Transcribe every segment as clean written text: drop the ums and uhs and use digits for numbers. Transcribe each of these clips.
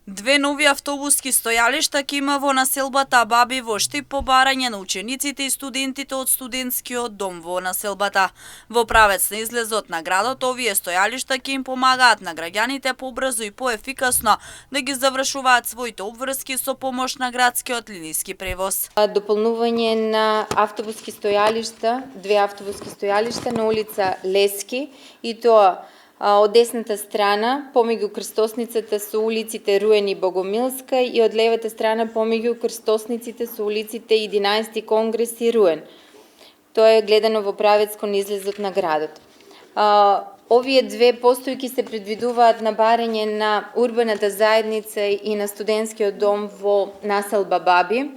Две нови автобуски стојалишта ќе има во населбата Баби во Штип по барање на учениците и студентите од студентскиот дом во населбата. Во правец на излезот на градот, овие стојалишта ќе им помагаат на граѓаните побрзо и поефикасно да ги завршуваат своите обврски со помош на градскиот линиски превоз. Дополнување на автобуски стојалишта, две автобуски стојалишта на улица Лески и тоа од десната страна помеѓу крстосницата со улиците Руен и Богомилска и од левата страна помеѓу крстосниците со улиците 11 Конгрес и Руен. Тоа е гледано во правец кон излезот на градот. Овие две постојки се предвидуваат на барање на урбаната заедница и на студентскиот дом во населба Баби.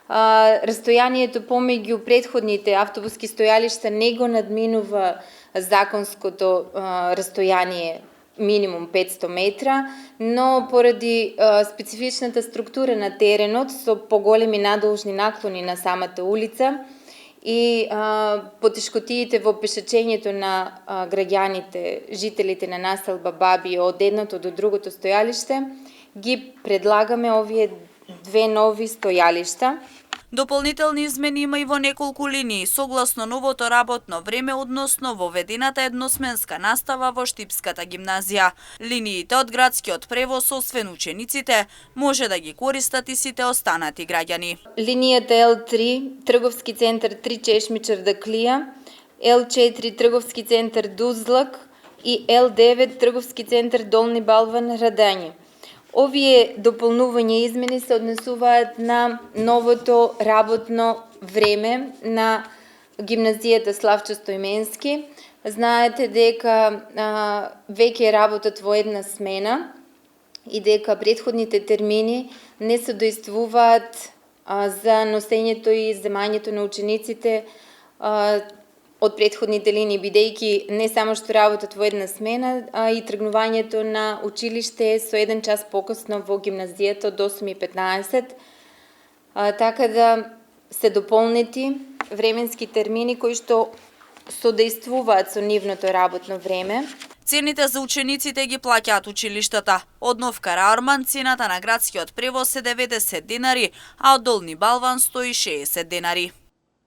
Растојанието помеѓу претходните автобуски стојалишта не го надминува законското растојание минимум 500 метра, но поради специфичната структура на теренот со поголеми надолжни наклони на самата улица и потешкотиите во пешачењето на граѓаните, жителите на населба Баби од едното до другото стојалиште, ги предлагаме овие две нови стојалишта. Дополнителни измени има и во неколку линии, согласно новото работно време, односно воведената едносменска настава во Штипската гимназија. Линиите од градскиот превоз, освен учениците, може да ги користат и сите останати граѓани. Линијата Л3, трговски центар 3 Чешмичар Даклија, Л4 трговски центар Дузлак и Л9 трговски центар Долни Балван Радање. Овие дополнување измени се однесуваат на новото работно време на гимназијата Славчо Стојменски. Знаете дека веќе работат во една смена и дека претходните термини не се доиствуваат за носењето и земањето на учениците од претходните линии, бидејќи не само што работат во една смена, а и тргнувањето на училиште со 1 час покасно во гимназијата од 8:15. Така да се дополнети временски термини кои што содействуваат со нивното работно време. Цените за учениците ги плаќаат училиштата. Од Нов Караорман цената на градскиот превоз е 90 денари, а од Долни Балван 160 денари.